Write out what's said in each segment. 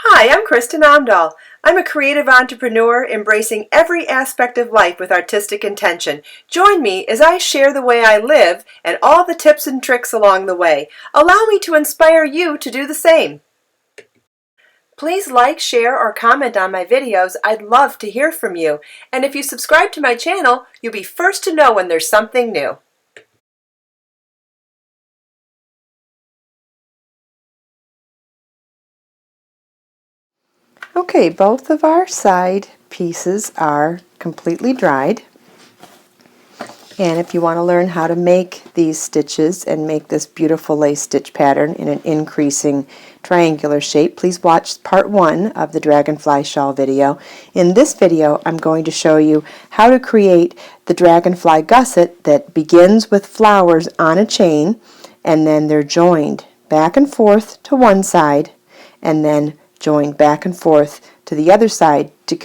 Hi, I'm Kristin Omdahl. I'm a creative entrepreneur embracing every aspect of life with artistic intention. Join me as I share the way I live and all the tips and tricks along the way. Allow me to inspire you to do the same. Please like, share, or comment on my videos. I'd love to hear from you. And if you subscribe to my channel, you'll be first to know when there's something new. Okay, both of our side pieces are completely dried. And if you want to learn how to make these stitches and make this beautiful lace stitch pattern in an increasing triangular shape, please watch part 1 of the Dragonfly Shawl video. In this video, I'm going to show you how to create the dragonfly gusset that begins with flowers on a chain, and then they're joined back and forth to one side, and then joined back and forth to the other side to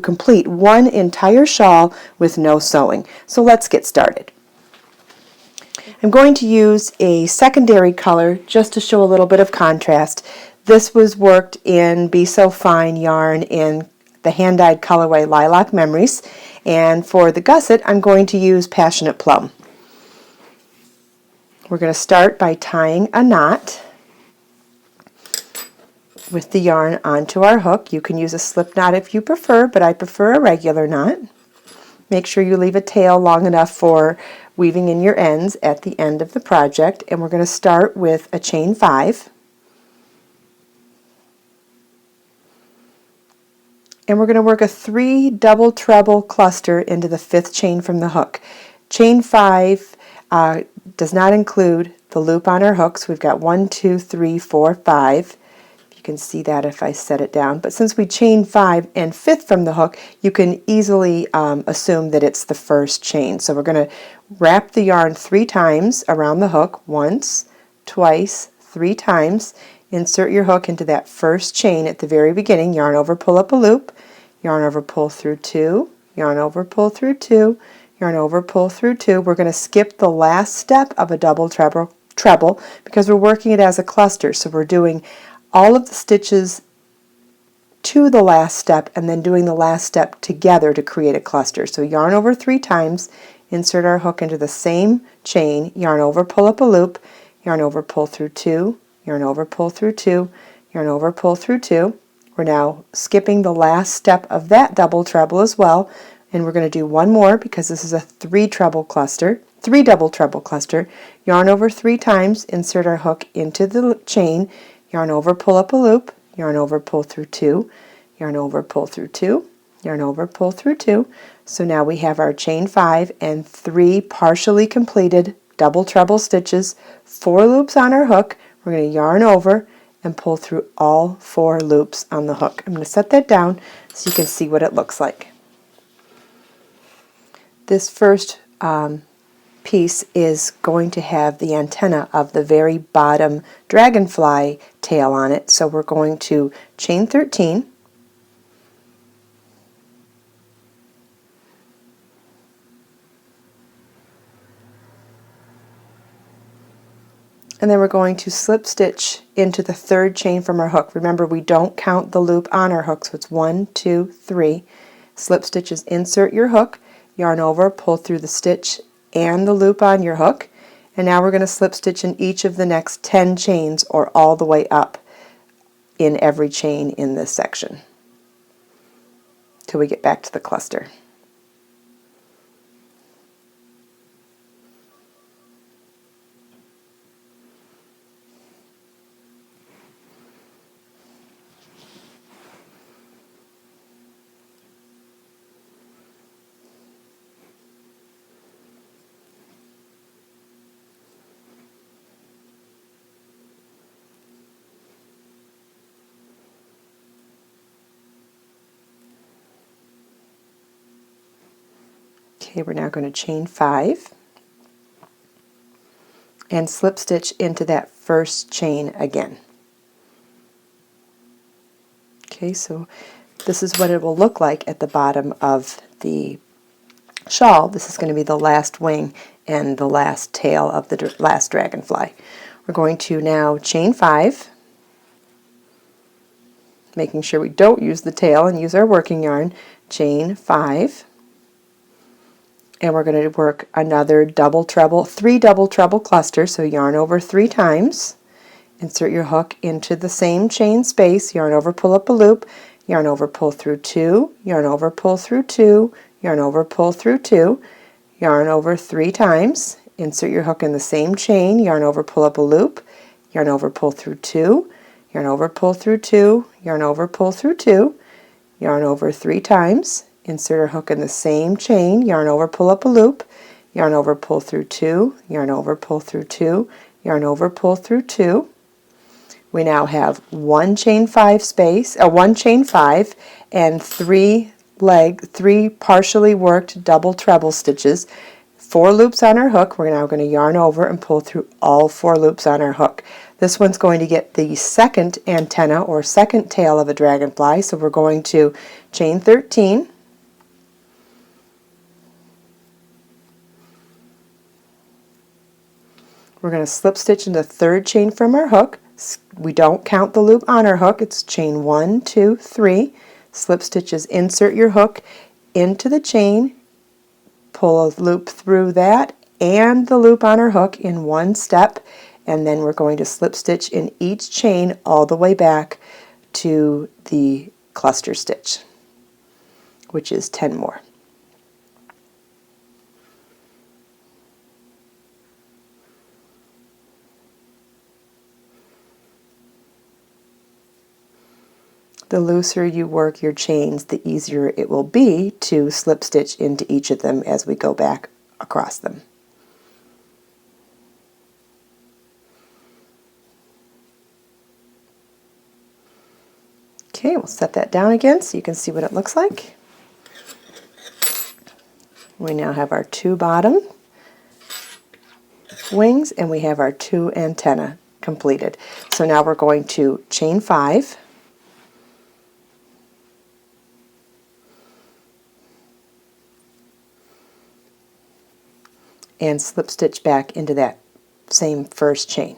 complete one entire shawl with no sewing. So let's get started. I'm going to use a secondary color just to show a little bit of contrast. This was worked in Be So Fine yarn in the hand-dyed colorway Lilac Memories, and for the gusset I'm going to use Passionate Plum. We're going to start by tying a knot with the yarn onto our hook. You can use a slip knot if you prefer, but I prefer a regular knot. Make sure you leave a tail long enough for weaving in your ends at the end of the project, and we're going to start with a chain 5. And we're going to work a 3 double treble cluster into the 5th chain from the hook. Chain 5 does not include the loop on our hooks. We've got 1, 2, 3, 4, 5. You can see that if I set it down, but since we chain 5 and 5th from the hook, you can easily assume that it's the first chain. So we're going to wrap the yarn 3 times around the hook, once, twice, 3 times. Insert your hook into that first chain at the very beginning, yarn over, pull up a loop, yarn over, pull through 2, yarn over, pull through 2, yarn over, pull through 2. We're going to skip the last step of a double treble because we're working it as a cluster, so we're doing all of the stitches to the last step and then doing the last step together to create a cluster. So yarn over 3 times, insert our hook into the same chain, yarn over, pull up a loop, yarn over, pull through 2, yarn over, pull through 2, yarn over, pull through 2. We're now skipping the last step of that double treble as well, and we're going to do one more because this is a 3 double treble cluster. Yarn over 3 times, insert our hook into the chain, yarn over, pull up a loop, yarn over, pull through 2, yarn over, pull through 2, yarn over, pull through 2. So now we have our chain 5 and 3 partially completed double treble stitches, 4 loops on our hook. We're going to yarn over and pull through all 4 loops on the hook. I'm going to set that down so you can see what it looks like. This first piece is going to have the antenna of the very bottom dragonfly tail on it, so we're going to chain 13, and then we're going to slip stitch into the 3rd chain from our hook. Remember, we don't count the loop on our hook, so it's 1, 2, 3. Slip stitches, insert your hook, yarn over, pull through the stitch and the loop on your hook, and now we're going to slip stitch in each of the next 10 chains or all the way up in every chain in this section till we get back to the cluster. Okay, we're now going to chain 5 and slip stitch into that first chain again. Okay, so this is what it will look like at the bottom of the shawl. This is going to be the last wing and the last tail of the last dragonfly. We're going to now chain 5 making sure we don't use the tail and use our working yarn, chain 5, and we're going to work another double treble, 3 double treble clusters, so yarn over 3 times, insert your hook into the same chain space, yarn over, pull up a loop, yarn over, pull through 2, yarn over, pull through 2, yarn over, pull through 2, yarn over 3 times, insert your hook in the same chain, yarn over, pull up a loop, yarn over, pull through 2, yarn over, pull through 2, yarn over, pull through 2, yarn over 3 times, insert a hook in the same chain, yarn over, pull up a loop, yarn over, pull through 2, yarn over, pull through 2, yarn over, pull through 2. We now have one chain 5 space, one chain 5, and 3 partially worked double treble stitches, 4 loops on our hook. We're now going to yarn over and pull through all 4 loops on our hook. This one's going to get the second antenna or second tail of a dragonfly, so we're going to chain 13, we're going to slip stitch into the third chain from our hook. We don't count the loop on our hook, it's chain 1, 2, 3, slip stitches, insert your hook into the chain, pull a loop through that and the loop on our hook in one step, and then we're going to slip stitch in each chain all the way back to the cluster stitch, which is 10 more. The looser you work your chains, the easier it will be to slip stitch into each of them as we go back across them. Okay, we'll set that down again so you can see what it looks like. We now have our 2 bottom wings and we have our 2 antenna completed. So now we're going to chain 5, and slip stitch back into that same first chain.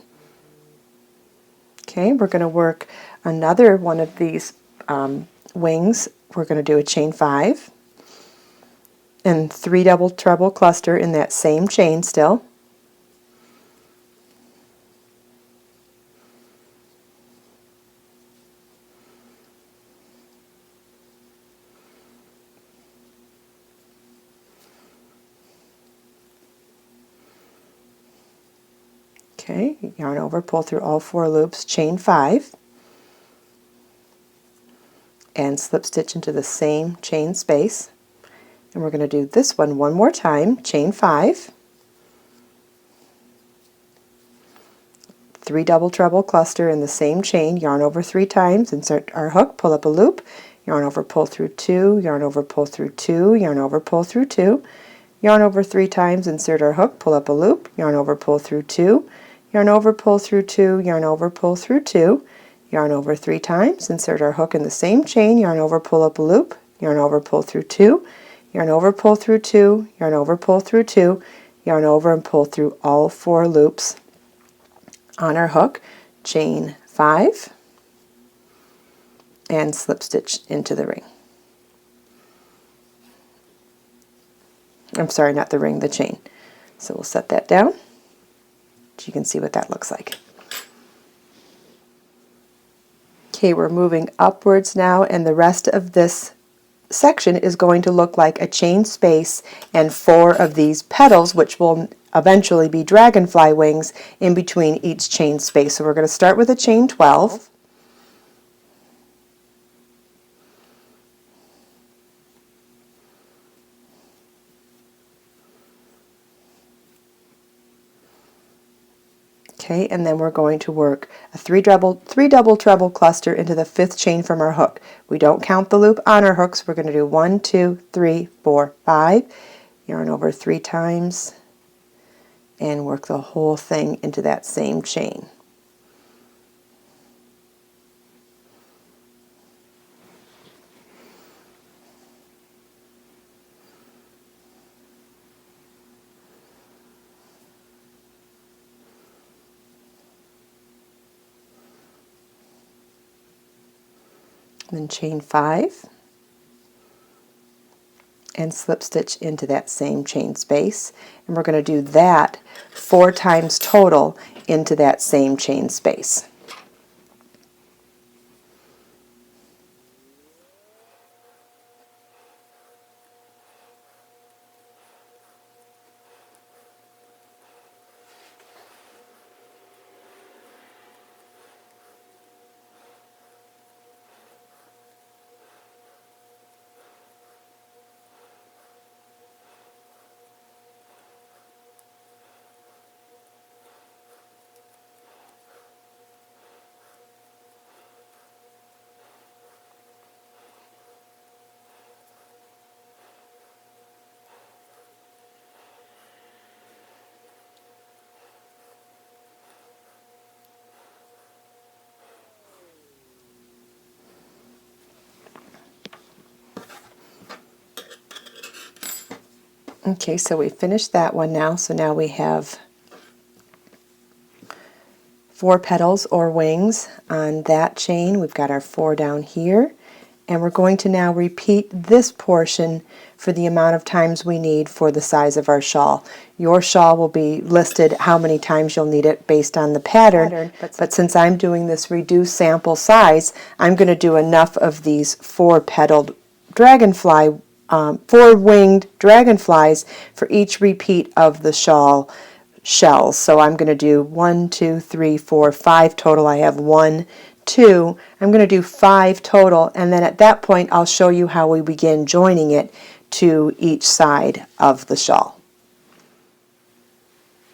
Okay, we're going to work another one of these wings. We're going to do a chain 5 and 3 double treble cluster in that same chain still. Okay, yarn over, pull through all 4 loops, chain 5, and slip stitch into the same chain space. And we're going to do this one more time, chain 5, 3 double treble cluster in the same chain, yarn over 3 times, insert our hook, pull up a loop, yarn over, pull through 2, yarn over, pull through 2, yarn over, pull through 2, yarn over 3 times, insert our hook, pull up a loop, yarn over, pull through 2, yarn over, pull through 2, yarn over, pull through 2, yarn over 3 times, insert our hook in the same chain, yarn over, pull up a loop, yarn over, pull through 2, yarn over, pull through 2, yarn over, pull through 2, yarn over and pull through all 4 loops on our hook, chain 5, and slip stitch into the ring. I'm sorry, not the ring, the chain. So we'll set that down. You can see what that looks like. Okay, we're moving upwards now, and the rest of this section is going to look like a chain space and 4 of these petals, which will eventually be dragonfly wings in between each chain space. So we're going to start with a chain 12. Okay, and then we're going to work a 3 double treble cluster into the 5th chain from our hook. We don't count the loop on our hooks. We're going to do 1, 2, 3, 4, 5, yarn over 3 times, and work the whole thing into that same chain. and then chain 5 and slip stitch into that same chain space, and we're going to do that 4 times total into that same chain space. Okay, so we finished that one now, so now we have 4 petals or wings on that chain. We've got our 4 down here, and we're going to now repeat this portion for the amount of times we need for the size of our shawl. Your shawl will be listed how many times you'll need it based on the pattern, but since I'm doing this reduced sample size, I'm going to do enough of these 4-petaled dragonfly 4-winged dragonflies for each repeat of the shawl shells. So I'm going to do 1, 2, 3, 4, 5 total. I have 1, 2. I'm going to do 5 total, and then at that point I'll show you how we begin joining it to each side of the shawl.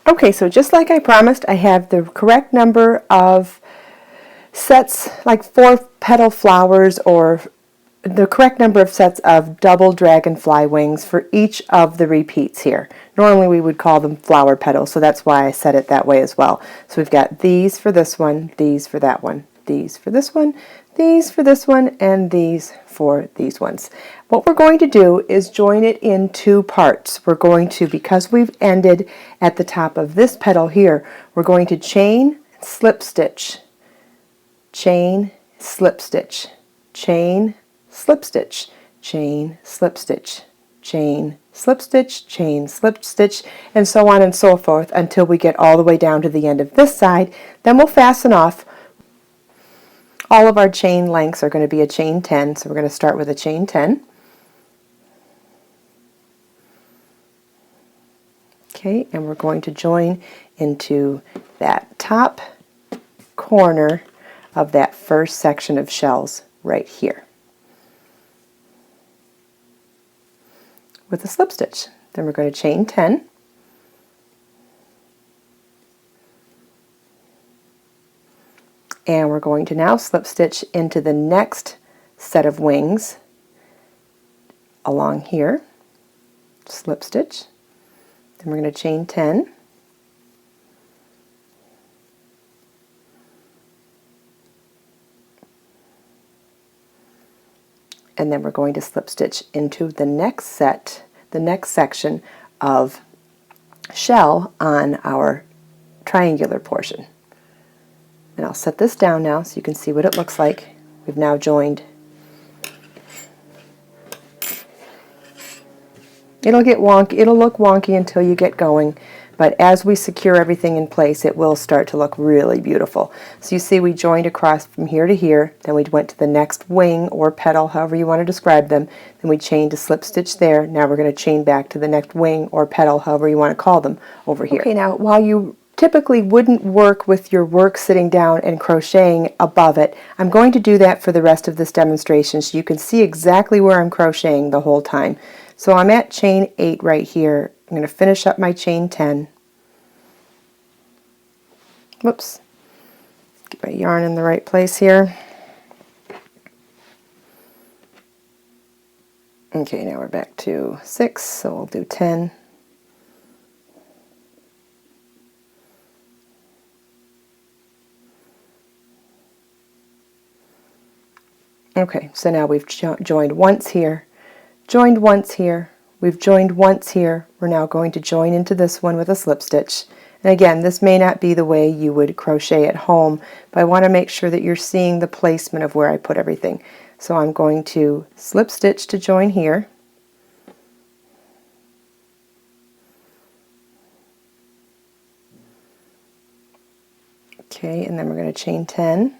Okay, so just like I promised, I have the correct number of sets, like 4 petal flowers, or the correct number of sets of double dragonfly wings for each of the repeats here. Normally we would call them flower petals, so that's why I said it that way as well. So we've got these for this one, these for that one, these for this one, these for this one, and these for these ones. What we're going to do is join it in 2 parts. We're going to, because we've ended at the top of this petal here, we're going to chain, slip stitch, chain, slip stitch, chain, slip stitch, chain, slip stitch, chain, slip stitch, chain, slip stitch, and so on and so forth until we get all the way down to the end of this side. Then we'll fasten off. All of our chain lengths are going to be a chain 10, so we're going to start with a chain 10. Okay, and we're going to join into that top corner of that first section of shells right here with a slip stitch. Then we're going to chain 10, and we're going to now slip stitch into the next set of wings along here, slip stitch, then we're going to chain 10, and then we're going to slip stitch into the next set, the next section of shell on our triangular portion. And I'll set this down now so you can see what it looks like. We've now joined. It'll look wonky until you get going, but as we secure everything in place, it will start to look really beautiful. So you see we joined across from here to here, then we went to the next wing or petal, however you want to describe them, then we chained a slip stitch there. Now we're going to chain back to the next wing or petal, however you want to call them, over here. Okay, now while you typically wouldn't work with your work sitting down and crocheting above it, I'm going to do that for the rest of this demonstration so you can see exactly where I'm crocheting the whole time. So I'm at chain 8 right here. I'm going to finish up my chain 10. Whoops. Get my yarn in the right place here. Okay, now we're back to 6, so we'll do 10. Okay, so now we've joined once here, joined once here, we've joined once here. We're now going to join into this one with a slip stitch. And again, this may not be the way you would crochet at home, but I want to make sure that you're seeing the placement of where I put everything. So I'm going to slip stitch to join here. Okay, and then we're going to chain 10.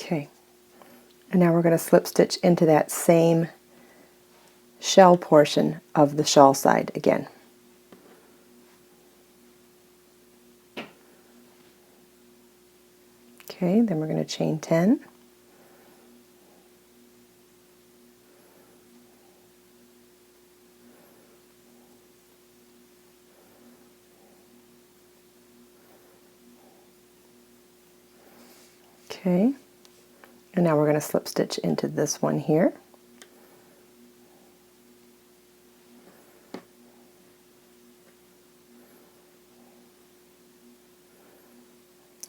Okay, and now we're going to slip stitch into that same shell portion of the shawl side again. Okay, then we're going to chain 10. Okay, and now we're going to slip stitch into this one here.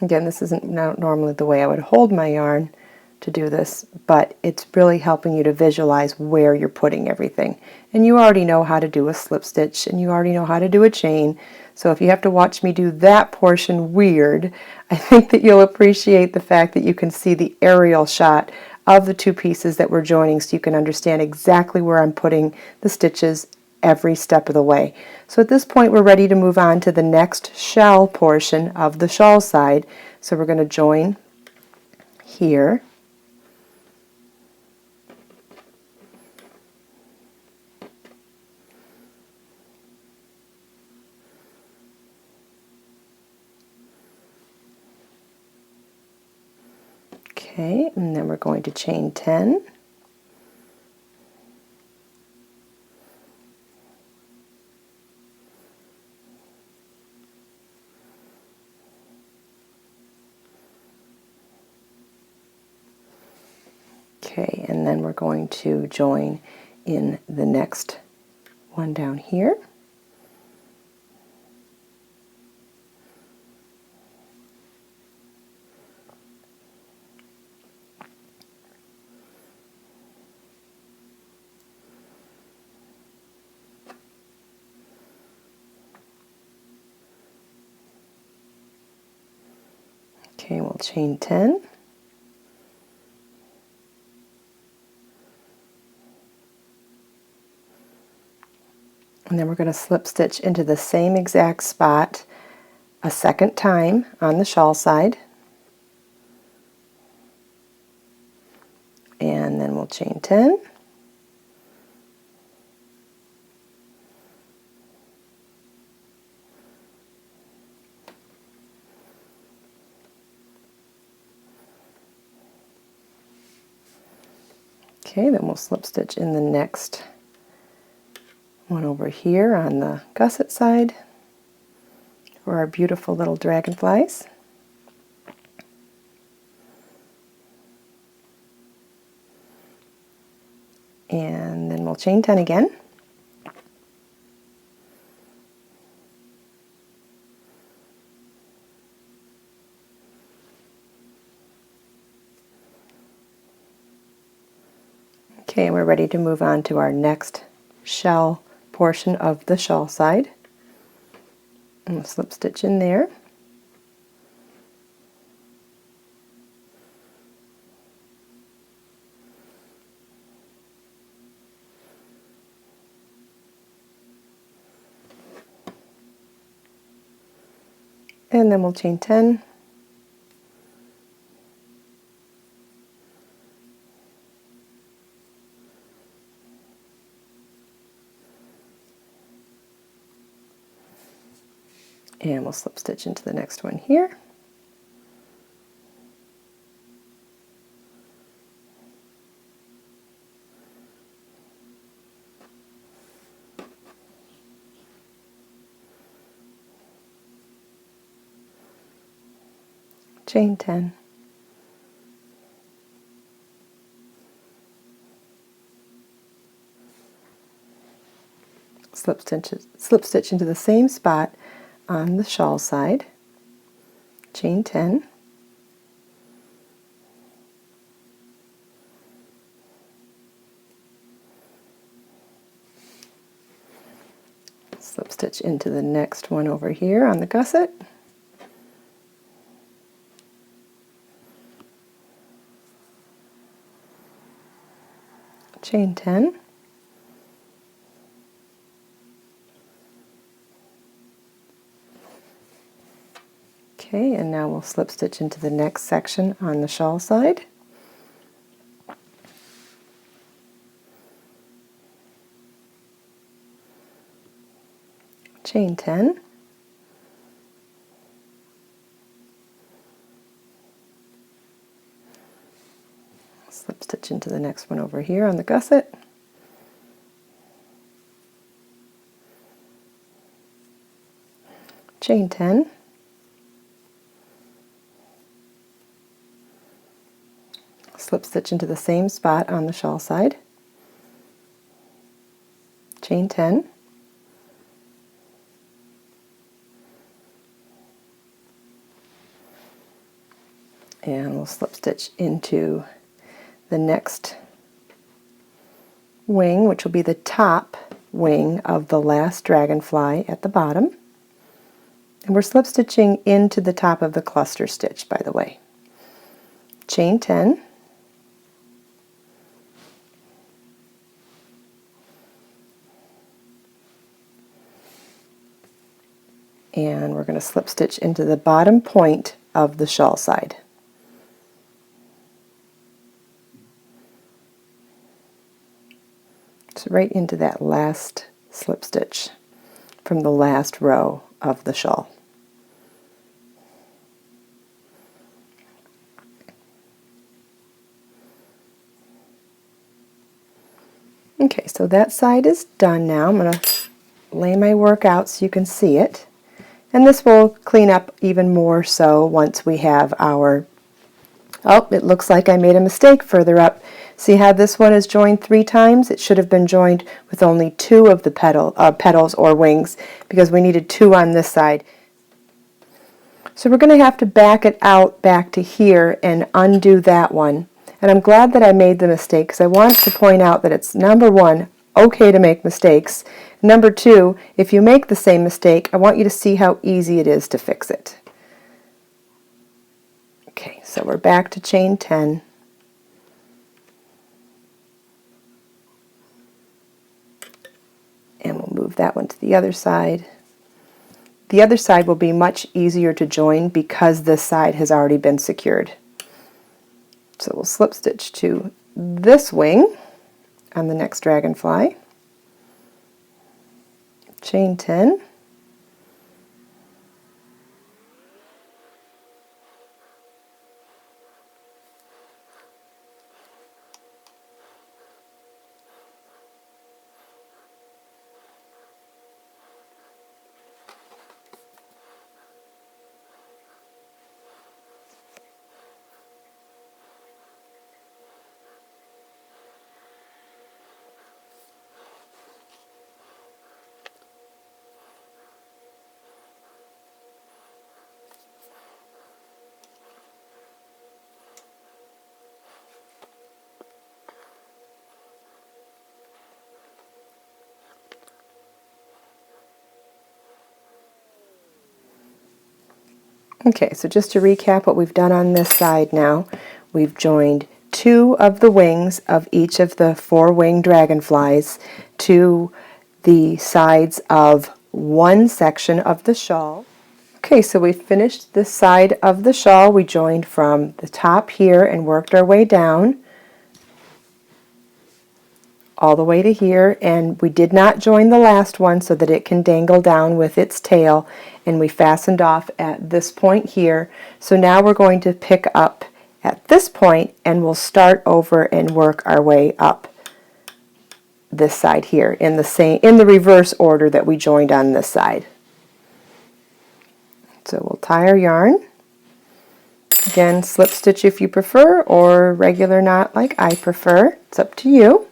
Again, this isn't normally the way I would hold my yarn to do this, but it's really helping you to visualize where you're putting everything. And you already know how to do a slip stitch, and you already know how to do a chain, so if you have to watch me do that portion weird, I think that you'll appreciate the fact that you can see the aerial shot of the two pieces that we're joining, so you can understand exactly where I'm putting the stitches every step of the way. So at this point we're ready to move on to the next shell portion of the shawl side. So we're going to join here. Okay, and then we're going to chain 10. Okay, and then we're going to join in the next one down here. Okay, we'll chain 10. And then we're going to slip stitch into the same exact spot a second time on the shawl side. And then we'll chain 10. Okay, then we'll slip stitch in the next one over here on the gusset side for our beautiful little dragonflies. And then we'll chain 10 again. Okay, and we're ready to move on to our next shell portion of the shawl side. And we'll slip stitch in there. And then we'll chain 10. And we'll slip stitch into the next one here. Chain 10. Slip stitch into the same spot on the shawl side. Chain 10. into the next one over here on the gusset. Chain 10. Okay, and now we'll slip stitch into the next section on the shawl side. Chain 10. Slip stitch into the next one over here on the gusset. Chain 10. Slip stitch into the same spot on the shawl side. Chain 10. And we'll slip stitch into the next wing, which will be the top wing of the last dragonfly at the bottom. And we're slip stitching into the top of the cluster stitch, by the way. Chain 10. And we're going to slip stitch into the bottom point of the shawl side. So right into that last slip stitch from the last row of the shawl. Okay, so that side is done now. I'm going to lay my work out so you can see it. And this will clean up even more so once we have our, oh, it looks like I made a mistake further up. See how this one is joined 3 times? It should have been joined with only 2 of the petals or wings because we needed 2 on this side. So we're going to have to back it out back to here and undo that one. And I'm glad that I made the mistake because I want to point out that it's, number 1, okay to make mistakes. Number 2, if you make the same mistake, I want you to see how easy it is to fix it. Okay, so we're back to chain 10. And we'll move that one to the other side. The other side will be much easier to join because this side has already been secured. So we'll slip stitch to this wing on the next dragonfly. Chain 10. Okay, so just to recap what we've done on this side now, we've joined 2 of the wings of each of the 4-winged dragonflies to the sides of one section of the shawl. Okay, so we've finished this side of the shawl. We joined from the top here and worked our way down all the way to here, and we did not join the last one so that it can dangle down with its tail, and we fastened off at this point here. So now we're going to pick up at this point and we'll start over and work our way up this side here in the reverse order that we joined on this side. So we'll tie our yarn. Again, slip stitch if you prefer, or regular knot like I prefer. It's up to you.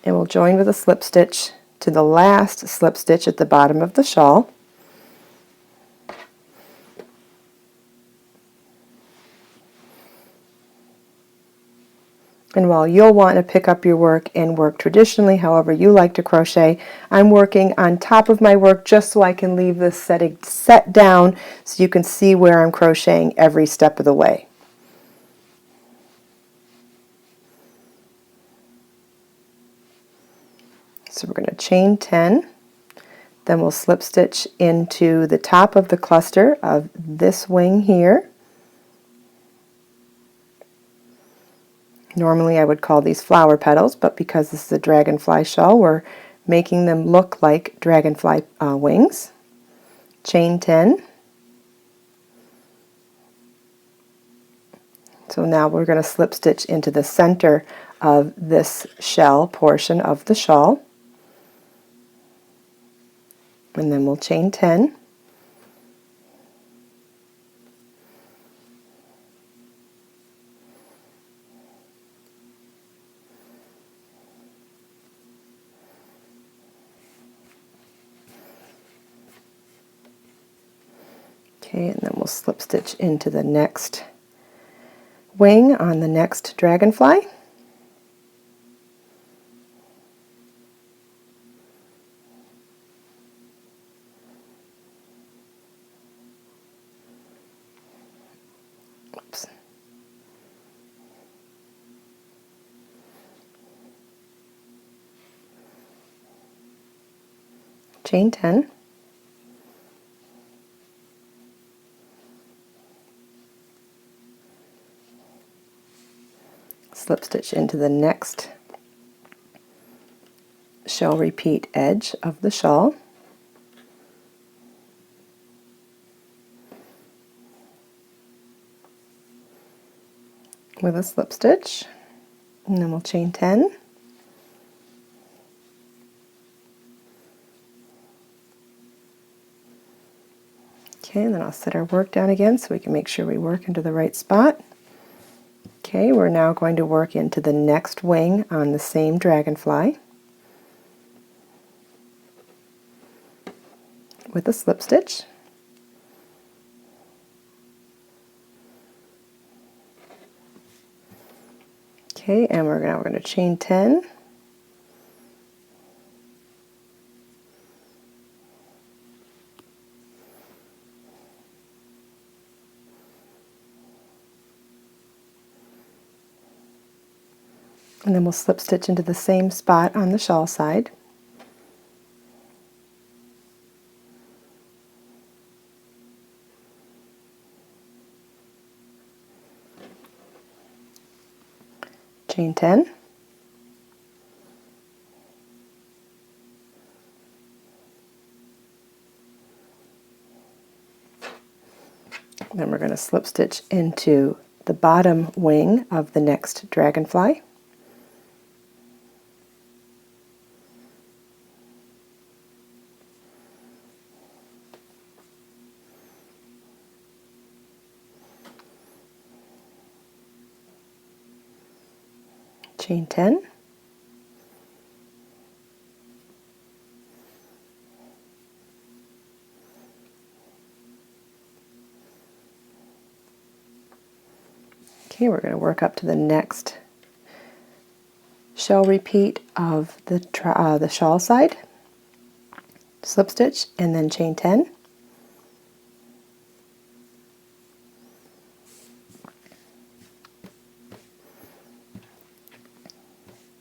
And we'll join with a slip stitch to the last slip stitch at the bottom of the shawl. And while you'll want to pick up your work and work traditionally, however you like to crochet, I'm working on top of my work just so I can leave this set down so you can see where I'm crocheting every step of the way. So we're going to chain 10, then we'll slip stitch into the top of the cluster of this wing here. Normally I would call these flower petals, but because this is a dragonfly shawl, we're making them look like dragonfly wings. Chain 10. So now we're going to slip stitch into the center of this shell portion of the shawl. And then we'll chain 10. Okay, and then we'll slip stitch into the next wing on the next dragonfly. Oops. Chain 10. Slip stitch into the next shell repeat edge of the shawl. With a slip stitch, and then we'll chain 10. Okay, and then I'll set our work down again so we can make sure we work into the right spot. Okay, we're now going to work into the next wing on the same dragonfly with a slip stitch. Okay, and we're going to chain 10. And then we'll slip stitch into the same spot on the shawl side. Chain 10. Then we're going to slip stitch into the bottom wing of the next dragonfly. Chain 10. Okay, we're going to work up to the next shell repeat of the shawl side, slip stitch, and then chain 10.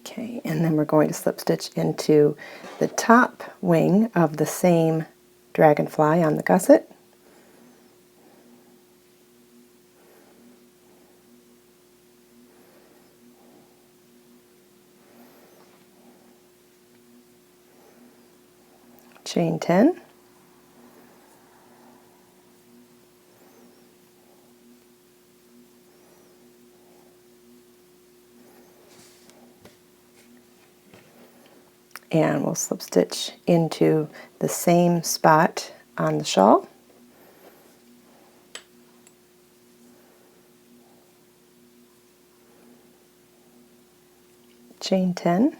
Okay, and then we're going to slip stitch into the top wing of the same dragonfly on the gusset. Chain 10. And we'll slip stitch into the same spot on the shawl. Chain 10.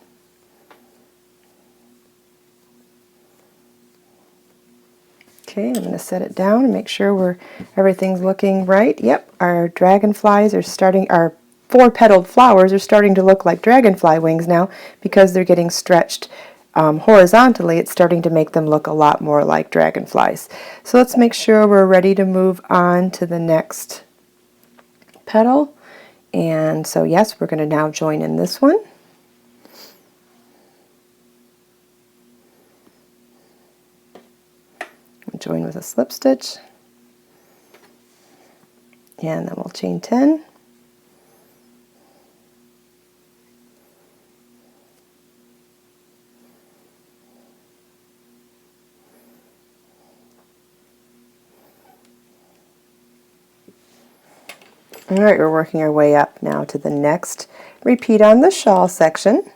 Okay, I'm going to set it down and make sure everything's looking right. Yep, our dragonflies are starting, our four-petaled flowers are starting to look like dragonfly wings now because they're getting stretched horizontally. It's starting to make them look a lot more like dragonflies. So let's make sure we're ready to move on to the next petal. And so yes, we're going to now join in this one. Join with a slip stitch, and then we'll chain 10. Alright, we're working our way up now to the next repeat on the shawl section.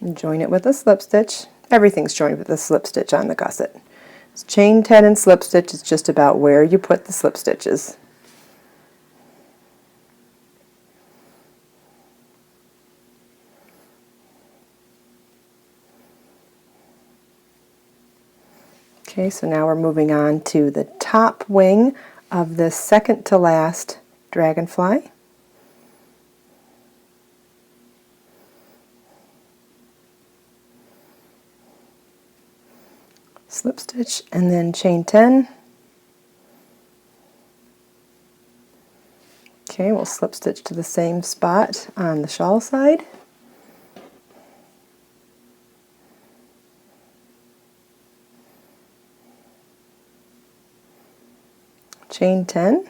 And join it with a slip stitch. Everything's joined with a slip stitch on the gusset. It's chain 10 and slip stitch. It's just about where you put the slip stitches. Okay, so now we're moving on to the top wing of the second to last dragonfly. Slip stitch and then chain 10. Okay, we'll slip stitch to the same spot on the shawl side. Chain 10.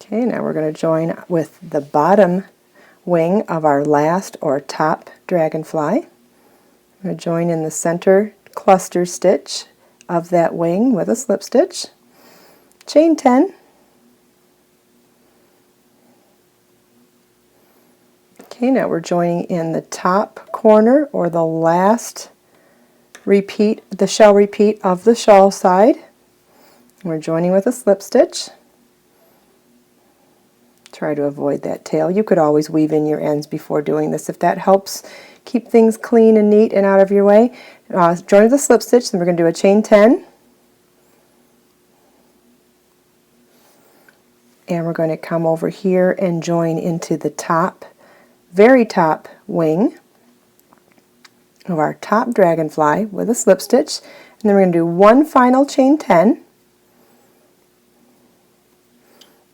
Okay, now we're going to join with the bottom wing of our last or top dragonfly. I'm going to join in the center cluster stitch of that wing with a slip stitch. Chain 10. Okay, now we're joining in the top corner or the last repeat, the shell repeat of the shawl side. We're joining with a slip stitch. Try to avoid that tail. You could always weave in your ends before doing this if that helps keep things clean and neat and out of your way. Join with a slip stitch, then we're going to do a chain 10. And we're going to come over here and join into the top, very top wing of our top dragonfly with a slip stitch. And then we're going to do one final chain 10.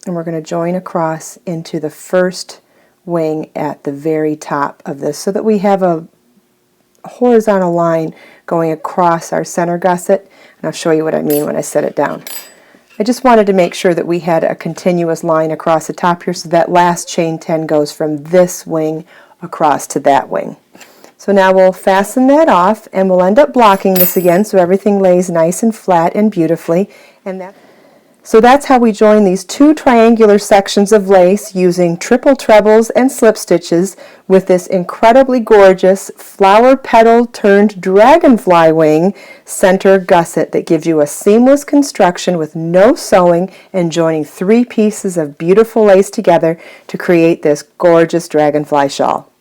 And we're going to join across into the first wing at the very top of this so that we have a horizontal line going across our center gusset. And I'll show you what I mean when I set it down. I just wanted to make sure that we had a continuous line across the top here so that last chain 10 goes from this wing across to that wing. So now we'll fasten that off and we'll end up blocking this again so everything lays nice and flat and beautifully. So that's how we join these two triangular sections of lace using triple trebles and slip stitches with this incredibly gorgeous flower petal turned dragonfly wing center gusset that gives you a seamless construction with no sewing and joining three pieces of beautiful lace together to create this gorgeous dragonfly shawl.